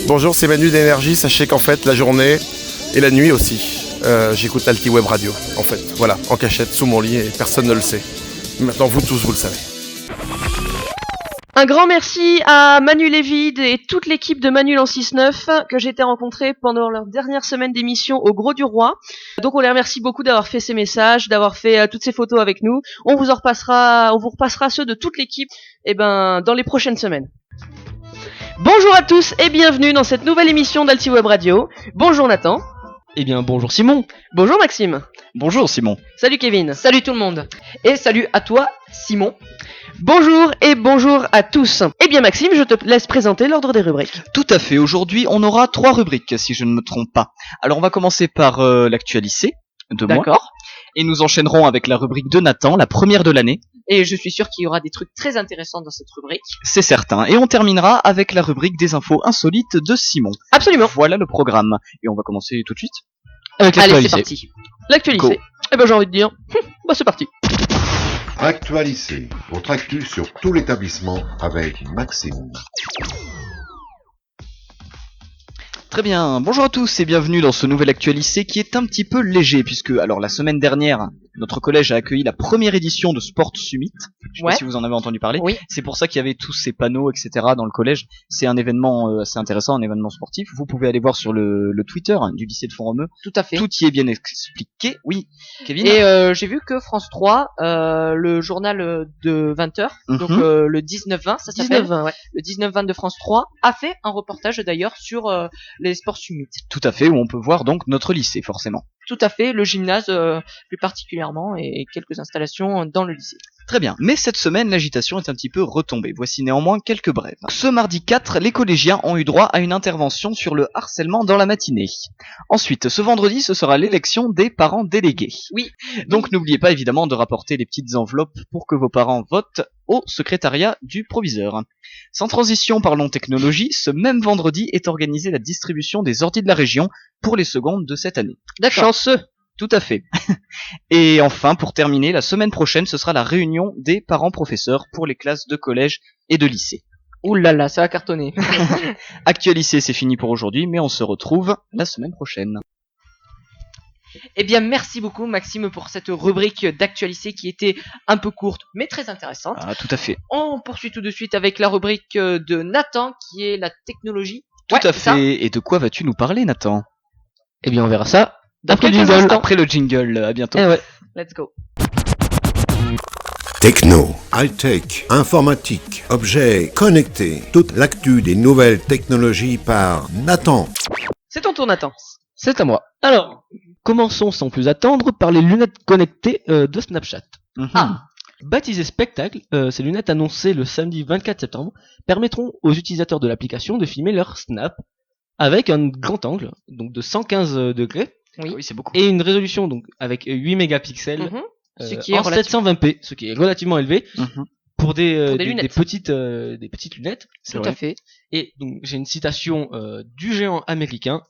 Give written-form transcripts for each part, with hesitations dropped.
Bonjour, c'est Manu d'Énergie. Sachez qu'en fait, la journée et la nuit aussi, j'écoute Alti Web Radio. En fait, voilà, en cachette, sous mon lit, et personne ne le sait. Maintenant, vous tous, vous le savez. Un grand merci à Manu Lévide et toute l'équipe de Manu en 6-9 que j'ai été rencontrer pendant leur dernière semaine d'émission au Gros du Roi. Donc on les remercie beaucoup d'avoir fait ces messages, d'avoir fait toutes ces photos avec nous. On vous repassera ceux de toute l'équipe dans les prochaines semaines. Bonjour à tous et bienvenue dans cette nouvelle émission d'Alti Web Radio. Bonjour Nathan. Eh bien bonjour Simon. Bonjour Maxime. Bonjour Simon. Salut Kevin. Salut tout le monde. Et salut à toi Simon. Bonjour et bonjour à tous. Eh bien Maxime, je te laisse présenter l'ordre des rubriques. Tout à fait, aujourd'hui on aura 3 rubriques si je ne me trompe pas. Alors on va commencer par l'actualité de moi. D'accord. Et nous enchaînerons avec la rubrique de Nathan, la première de l'année. Et je suis sûr qu'il y aura des trucs très intéressants dans cette rubrique. C'est certain. Et on terminera avec la rubrique des infos insolites de Simon. Absolument. Voilà le programme. Et on va commencer tout de suite Avec Allez, l'actualité. c'est parti. L'actualité. Eh ben j'ai envie de dire, c'est parti. Actualisé, votre actu sur tout l'établissement avec Maxime. Très bien, bonjour à tous et bienvenue dans ce nouvel Actualisé qui est un petit peu léger puisque, alors la semaine dernière, notre collège a accueilli la première édition de Sport Summit. Je sais pas si vous en avez entendu parler. Oui. C'est pour ça qu'il y avait tous ces panneaux, etc. dans le collège. C'est un événement assez intéressant, un événement sportif. Vous pouvez aller voir sur le Twitter du lycée de Font-Romeu. Tout à fait. Tout y est bien expliqué. Oui, Kevin. Et j'ai vu que France 3, le journal de 20h, donc le 19-20, ça s'appelle. 19-20, ouais. Le 19-20 de France 3 a fait un reportage d'ailleurs sur les sports summit. Tout à fait, où on peut voir donc notre lycée, forcément. Tout à fait, le gymnase plus particulièrement et quelques installations dans le lycée. Très bien, mais cette semaine, l'agitation est un petit peu retombée. Voici néanmoins quelques brèves. Ce mardi 4, les collégiens ont eu droit à une intervention sur le harcèlement dans la matinée. Ensuite, ce vendredi, ce sera l'élection des parents délégués. Oui. Donc n'oubliez pas évidemment de rapporter les petites enveloppes pour que vos parents votent au secrétariat du proviseur. Sans transition, parlons technologie. Ce même vendredi est organisée la distribution des ordi de la région pour les secondes de cette année. D'accord. Chanceux. Tout à fait. Et enfin, pour terminer, la semaine prochaine, ce sera la réunion des parents-professeurs pour les classes de collège et de lycée. Ouh là là, ça va cartonner. Actualisé, c'est fini pour aujourd'hui, mais on se retrouve la semaine prochaine. Eh bien, merci beaucoup Maxime pour cette rubrique d'actualité qui était un peu courte, mais très intéressante. Ah, tout à fait. On poursuit tout de suite avec la rubrique de Nathan, qui est la technologie. Tout à c'est ça. fait. Et de quoi vas-tu nous parler, Nathan? Eh bien on verra ça Dans après le quelques jingle. instants. Après le jingle, à bientôt. Eh ouais. Let's go. Techno, high-tech, informatique, objets connectés, toute l'actu des nouvelles technologies par Nathan. C'est ton tour Nathan. C'est à moi. Alors, commençons sans plus attendre par les lunettes connectées de Snapchat. Ah. Baptisées Spectacle, ces lunettes annoncées le samedi 24 septembre permettront aux utilisateurs de l'application de filmer leur snap avec un grand angle, donc de 115 degrés, Oui. Oui, c'est beaucoup. et une résolution donc avec 8 mégapixels Mhm. Ce qui est en relativement- 720p, ce qui est relativement élevé Mhm. pour des lunettes. petites lunettes. C'est Tout vrai. à fait. Et donc j'ai une citation du géant américain.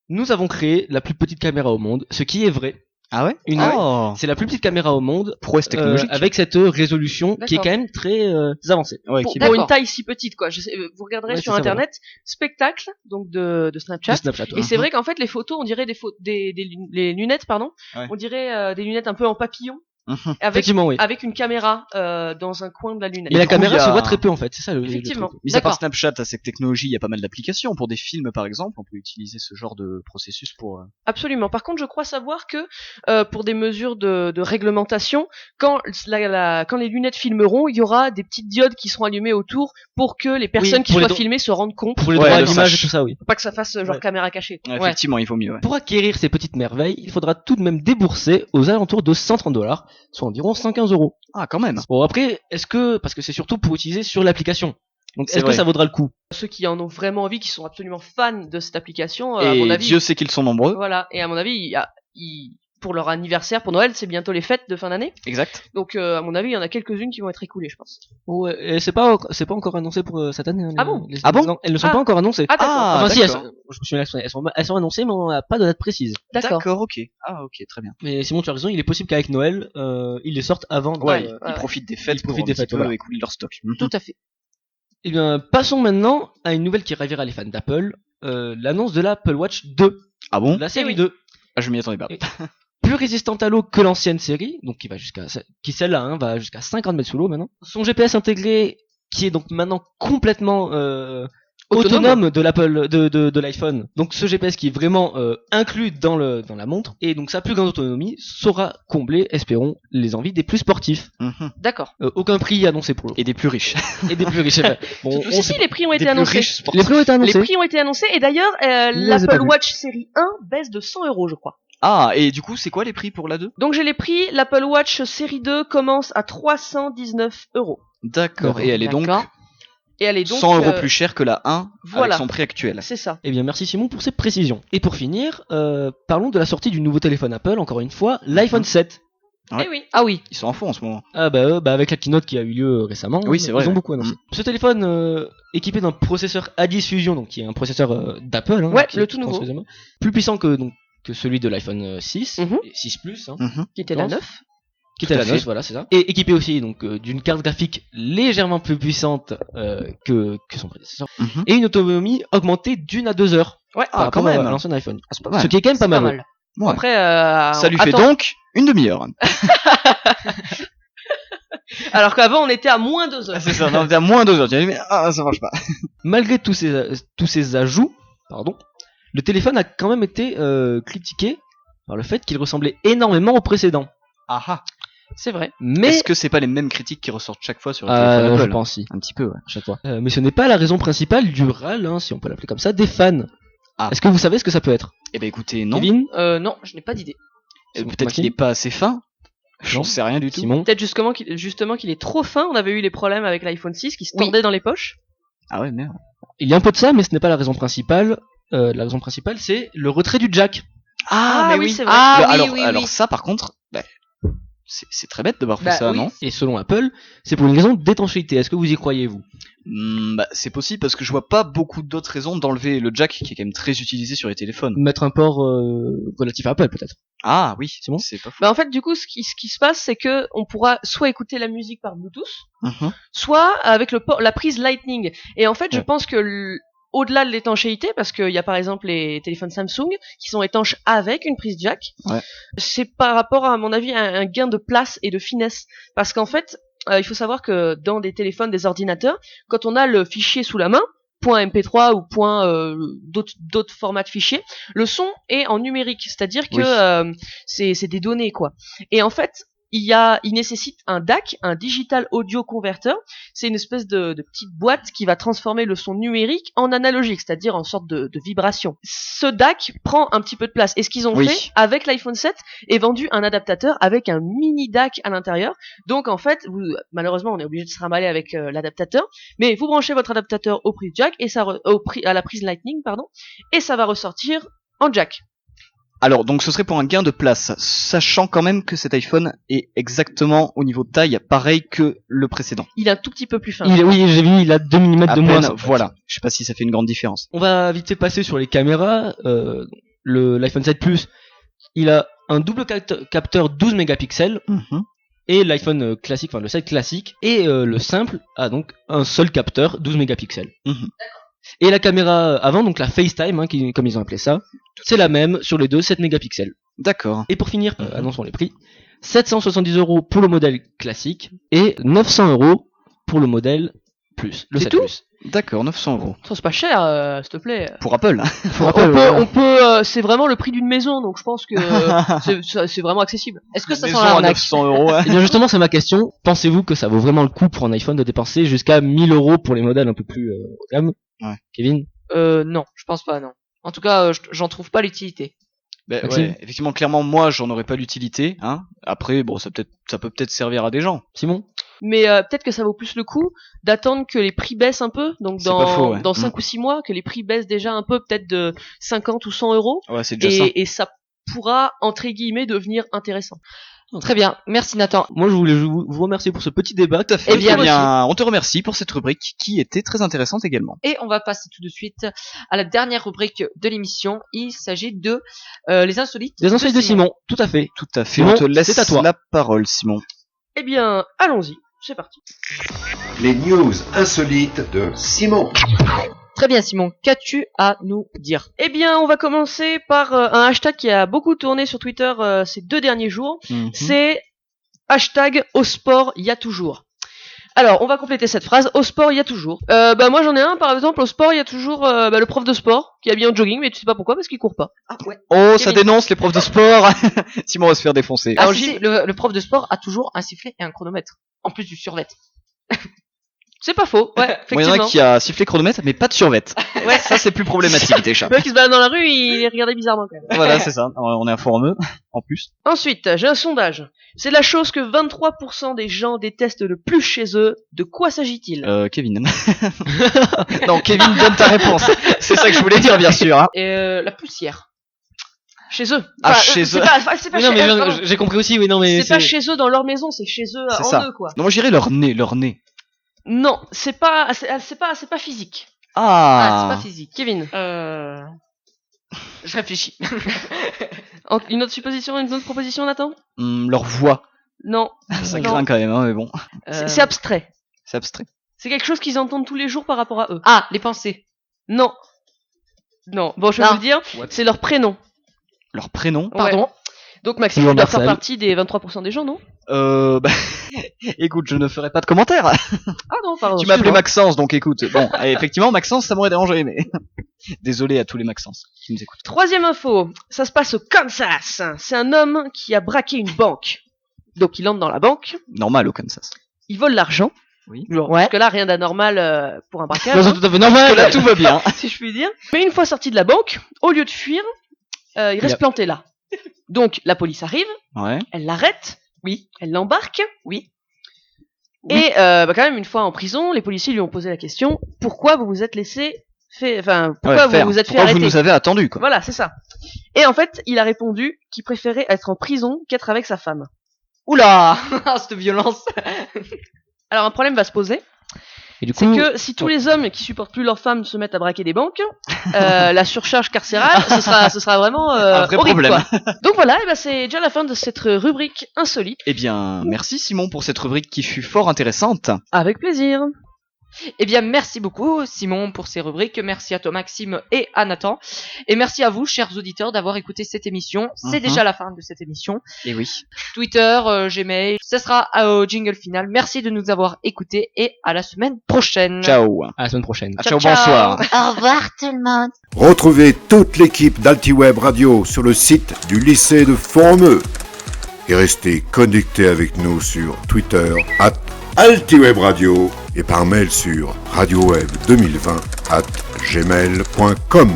Nous avons créé la plus petite caméra au monde, ce qui est vrai. Ah ouais? Oh. C'est la plus petite caméra au monde Prouesse technologique. avec cette résolution qui est D'accord. quand même très avancée. Ouais, Pour, qui- pour une D'accord. taille si petite, quoi. Vous regarderez Ouais, sur c'est ça, internet, spectacle, donc de Snapchat. De Snapchat. Et c'est vrai qu'en fait, les photos, on dirait les lunettes, pardon. Ouais. On dirait des lunettes un peu en papillon, Mhm. avec, Effectivement, oui. avec une caméra dans un coin de la lunette. Mais la du coup, caméra il y a- se voit très peu en fait, c'est ça le Effectivement. truc. Mis à part D'accord. Snapchat, à cette technologie, il y a pas mal d'applications. Pour des films, par exemple, on peut utiliser ce genre de processus pour... Absolument. Par contre, je crois savoir que pour des mesures de réglementation, quand les lunettes filmeront, il y aura des petites diodes qui seront allumées autour pour que les personnes qui pour les soient dro- filmées se rendent compte. Pour les Ouais, droits à le l'image et flash. tout ça, oui. Faut pas que ça fasse genre Ouais. caméra cachée. Ouais, Ouais. effectivement, il vaut mieux. Ouais. Pour acquérir ces petites merveilles, il faudra tout de même débourser aux alentours de 130$, soit environ 115€. Ah, quand même. Bon après, parce que c'est surtout pour utiliser sur l'application. Donc C'est est-ce que vrai. ça vaudra le coup? Ceux qui en ont vraiment envie, qui sont absolument fans de cette application, à Et mon avis, Dieu sait qu'ils sont nombreux. voilà. Et à mon avis, pour leur anniversaire, pour Noël, c'est bientôt les fêtes de fin d'année. Exact. Donc, à mon avis, il y en a quelques-unes qui vont être écoulées, je pense. Ouais, et c'est pas encore annoncé pour cette année. Hein, Ah bon Ah bon Non, elles ne sont Ah. pas encore annoncées. Ah, d'accord. Ah, Enfin si, d'accord. je me suis mal exprimé. Elles sont annoncées, mais on n'a pas de date précise. D'accord. Ok. Ah, ok, très bien. Mais Simon, tu as raison, il est possible qu'avec Noël, ils les sortent avant. Ouais, donc, ils profitent des fêtes ils profitent pour des un petit fêtes, peu voilà. écouler leur stock. Mhm. Tout à fait. Eh bien, passons maintenant à une nouvelle qui ravira les fans d'Apple, l'annonce de l'Apple Watch 2, Ah bon? la série oui. 2. Ah, je m'y attendais pas. Et- Plus résistante à l'eau que l'ancienne série, donc qui celle-là va jusqu'à 50 mètres sous l'eau maintenant. Son GPS intégré, qui est donc maintenant complètement autonome de l'Apple, de l'iPhone. Donc ce GPS qui est vraiment inclus dans la montre, et donc sa plus grande autonomie saura combler, espérons, les envies des plus sportifs. Mhm. D'accord. Aucun prix annoncé pour l'eau. Et des plus riches. Et des plus riches. Bon, Si, les prix ont été Des plus annoncés. riches sportifs. les prix ont été Les annoncés. prix ont été annoncés et d'ailleurs les ai pas l'Apple vus. Watch série 1 baisse de 100 €, je crois. Ah, et du coup, c'est quoi les prix pour la 2? Donc j'ai les prix, l'Apple Watch série 2 commence à 319 €. D'accord. Et elle est donc D'accord. Et elle est donc 100 € plus chère que la 1 voilà. avec son prix actuel. C'est ça. Eh bien, merci Simon pour ces précisions. Et pour finir, parlons de la sortie du nouveau téléphone Apple, encore une fois, l'iPhone 7. Ouais. Eh oui. Ah oui. Ils sont en fond en ce moment. Ah bah avec la keynote qui a eu lieu récemment, Oui, c'est vrai, ils ont ouais. beaucoup annoncé. Ce téléphone équipé d'un processeur A10 Fusion, donc qui est un processeur d'Apple, hein, Ouais, qui le est tout nouveau. transfaisément plus puissant que celui de l'iPhone 6 Mhm. et 6 Plus, hein, Mhm. Qui était Je la pense. 9. qui était Tout la à fait. noce, voilà, c'est ça. Et équipé aussi donc d'une carte graphique légèrement plus puissante que son prédécesseur, Mhm. et une autonomie augmentée d'1 à 2 heures Ouais. par rapport quand même. à l'ancien iPhone. Ah, c'est pas mal. Ce qui est quand même pas C'est mal. pas ouais. mal. Ouais. Après, Ça lui fait attends. donc une demi-heure. Alors qu'avant on était à moins 2 heures. C'est ça, on était à moins 2 heures. Tu as dit, mais ça marche pas. Malgré tous ces ajouts, le téléphone a quand même été critiqué par le fait qu'il ressemblait énormément au précédent. Ah ah. C'est vrai. Mais Est-ce que c'est pas les mêmes critiques qui ressortent chaque fois sur le téléphone je Apple? pense si, Un petit peu, ouais. à chaque fois. Mais ce n'est pas la raison principale du râle, hein, si on peut l'appeler comme ça, des fans. Ah. Est-ce que vous savez ce que ça peut être, Eh ben écoutez, non. Kevin, Non, je n'ai pas d'idée. Peut-être Maxime qu'il est pas assez fin. J'en Non. sais rien du tout. Simon? Peut-être justement qu'il est trop fin. On avait eu les problèmes avec l'iPhone 6 qui se Oui. tordait dans les poches. Ah ouais, merde. Il y a un peu de ça, mais ce n'est pas la raison principale. La raison principale, c'est le retrait du jack. Ah oui, c'est vrai. Ah Bah, oui, alors oui. ça, par contre, c'est très bête d'avoir fait Bah ça, oui. non? Et selon Apple, c'est pour une raison d'étanchéité. Est-ce que vous y croyez, vous? C'est possible parce que je vois pas beaucoup d'autres raisons d'enlever le jack qui est quand même très utilisé sur les téléphones. Mettre un port relatif à Apple, peut-être. Ah oui, C'est bon. c'est pas fou. Bah en fait, du coup, ce qui se passe, c'est que on pourra soit écouter la musique par Bluetooth, Mhm. soit avec la prise Lightning. Et en fait, je Ouais. pense que au-delà de l'étanchéité, parce qu'il y a par exemple les téléphones Samsung qui sont étanches avec une prise jack, Ouais. c'est par rapport à mon avis un gain de place et de finesse. Parce qu'en fait, il faut savoir que dans des téléphones, des ordinateurs, quand on a le fichier sous la main, .mp3 ou d'autres formats de fichiers, le son est en numérique, c'est-à-dire que Oui. c'est des données quoi. Et en fait, il nécessite un DAC, un Digital Audio Converter. C'est une espèce de petite boîte qui va transformer le son numérique en analogique, c'est-à-dire en sorte de vibration. Ce DAC prend un petit peu de place. Et ce qu'ils ont Oui. fait avec l'iPhone 7 est vendu un adaptateur avec un mini DAC à l'intérieur. Donc en fait, malheureusement, on est obligé de se ramaller avec l'adaptateur, mais vous branchez votre adaptateur au prise jack et à la prise Lightning, pardon, et ça va ressortir en jack. Alors, donc ce serait pour un gain de place, sachant quand même que cet iPhone est exactement au niveau de taille pareil que le précédent. Il est un tout petit peu plus fin. Oui, j'ai vu, il a 2 mm À de moins. peine, en fait. voilà. Je sais pas si ça fait une grande différence. On va vite fait passer sur les caméras. L'iPhone 7 Plus, il a un double capteur 12 mégapixels. Mhm. Et l'iPhone classique, enfin le 7 classique, et le simple a donc un seul capteur 12 mégapixels. Mhm. Et la caméra avant, donc la FaceTime, hein, comme ils ont appelé ça, c'est la même sur les deux, 7 mégapixels. D'accord. Et pour finir, annonçons les prix. 770 € pour le modèle classique et 900 € pour le modèle Plus. Le C'est 7 tout Plus. D'accord, 900 €. Ça, c'est pas cher, s'il te plaît. Pour Apple. C'est vraiment le prix d'une maison, donc je pense que c'est vraiment accessible. Est-ce que ça sent Maison à l'arnaque 900 €. Ouais. Et bien justement, c'est ma question. Pensez-vous que ça vaut vraiment le coup pour un iPhone de dépenser jusqu'à 1000 € pour les modèles un peu plus haut de gamme? Ouais. Kevin? Non, je pense pas, non. En tout cas, j'en trouve pas l'utilité. Ben, Maxime ouais, effectivement, clairement, moi, j'en aurais pas l'utilité. Hein. Après, bon, ça peut peut-être servir à des gens. Simon? Mais peut-être que ça vaut plus le coup d'attendre que les prix baissent un peu, donc C'est pas faux, ouais. dans 5 ou 6 mois, que les prix baissent déjà un peu, peut-être de 50 ou 100 €, Ouais, c'est déjà ça. et ça pourra, entre guillemets, devenir intéressant. Très bien, merci Nathan. Moi, je voulais vous remercier pour ce petit débat. Tout à fait. Eh bien, on te remercie pour cette rubrique qui était très intéressante également. Et on va passer tout de suite à la dernière rubrique de l'émission. Il s'agit de les insolites. Des insolites de Simon, tout à fait. Tout à fait. Simon, On te laisse c'est à toi. la parole, Simon. Eh bien, allons-y. c'est parti. Les news insolites de Simon. Très bien, Simon, qu'as-tu à nous dire? Eh bien, on va commencer par un hashtag qui a beaucoup tourné sur Twitter ces 2 derniers jours. C'est hashtag au sport, y a toujours. Alors, on va compléter cette phrase. Au sport, il y a toujours. Moi, j'en ai un, par exemple. Au sport, il y a toujours le prof de sport qui est habillé en jogging, mais tu sais pas pourquoi, parce qu'il court pas. Ah ouais. Oh, ça dénonce les profs de sport. Simon va se faire défoncer. Alors, le prof de sport a toujours un sifflet et un chronomètre. En plus du survêt. C'est pas faux, ouais, Moi, il y effectivement. en a qui a sifflé chronomètre, mais pas de survêt. Ouais. Ça, c'est plus problématique déjà. Le mec qui se balade dans la rue, il est regardé bizarrement quand même. Voilà, c'est ça. On est informeux, en plus. Ensuite, j'ai un sondage. C'est la chose que 23% des gens détestent le plus chez eux. De quoi s'agit-il? Kevin. Non, Kevin, donne ta réponse. C'est ça que je voulais dire, bien sûr. Hein. La poussière. Chez eux. Ah, chez eux. C'est pas Oui, non, chez mais eux. j'ai compris aussi, oui, non, mais C'est pas chez eux dans leur maison, c'est chez eux C'est en ça. eux, quoi. Non, moi, j'irais leur nez. Non, c'est pas physique. Ah, c'est pas physique. Kevin. Je réfléchis. Une autre supposition, une autre proposition, Nathan? Leur voix. Non. Ça Non. craint quand même, hein, mais bon. C'est abstrait. C'est abstrait. C'est quelque chose qu'ils entendent tous les jours par rapport à eux. Ah, les pensées. Non. Non. Bon, je vais Non. vous le dire. C'est leur prénom. Leur prénom. Pardon. Ouais. Donc Maxime, Yvan tu dois faire Marcel. partie des 23% des gens, non? Bah, écoute, je ne ferai pas de commentaire. Ah non, pardon. Tu m'as appelé excuse-moi. Maxence, donc écoute. Bon, effectivement, Maxence, ça m'aurait dérangé, mais désolé à tous les Maxence qui nous écoutent. Troisième info. Ça se passe au Kansas. C'est un homme qui a braqué une banque. Donc il entre dans la banque. Normal au Kansas. Il vole l'argent. Oui. Parce que là, rien d'anormal pour un braquage. Non, c'est hein, tout à fait normal. Là, tout va bien. si je puis dire. Mais une fois sorti de la banque, au lieu de fuir, il reste planté là. Donc la police arrive, Ouais. elle l'arrête, Oui. elle l'embarque, Oui. et quand même une fois en prison, les policiers lui ont posé la question pourquoi vous vous êtes laissé pourquoi faire. vous vous êtes fait Pourquoi arrêter? vous nous avez attendu, quoi. Voilà, c'est ça. Et en fait, il a répondu qu'il préférait être en prison qu'être avec sa femme. Oula. Cette violence. Alors un problème va se poser, Et du c'est coup, que si tous les hommes qui supportent plus leur femme se mettent à braquer des banques, la surcharge carcérale, ce sera vraiment Un vrai horrible, problème. quoi. Donc voilà, et ben c'est déjà la fin de cette rubrique insolite. Eh bien, merci Simon pour cette rubrique qui fut fort intéressante. Avec plaisir. Eh bien, merci beaucoup, Simon, pour ces rubriques. Merci à toi, Maxime, et à Nathan. Et merci à vous, chers auditeurs, d'avoir écouté cette émission. C'est déjà la fin de cette émission. Et oui. Twitter, Gmail, ce sera au jingle final. Merci de nous avoir écoutés et à la semaine prochaine. Ciao. à la semaine prochaine. Ciao, ciao. bonsoir. Au revoir tout le monde. Retrouvez toute l'équipe d'Altiweb Radio sur le site du lycée de Formeux. Et restez connectés avec nous sur Twitter @Altiweb Radio et par mail sur radioweb2020@gmail.com.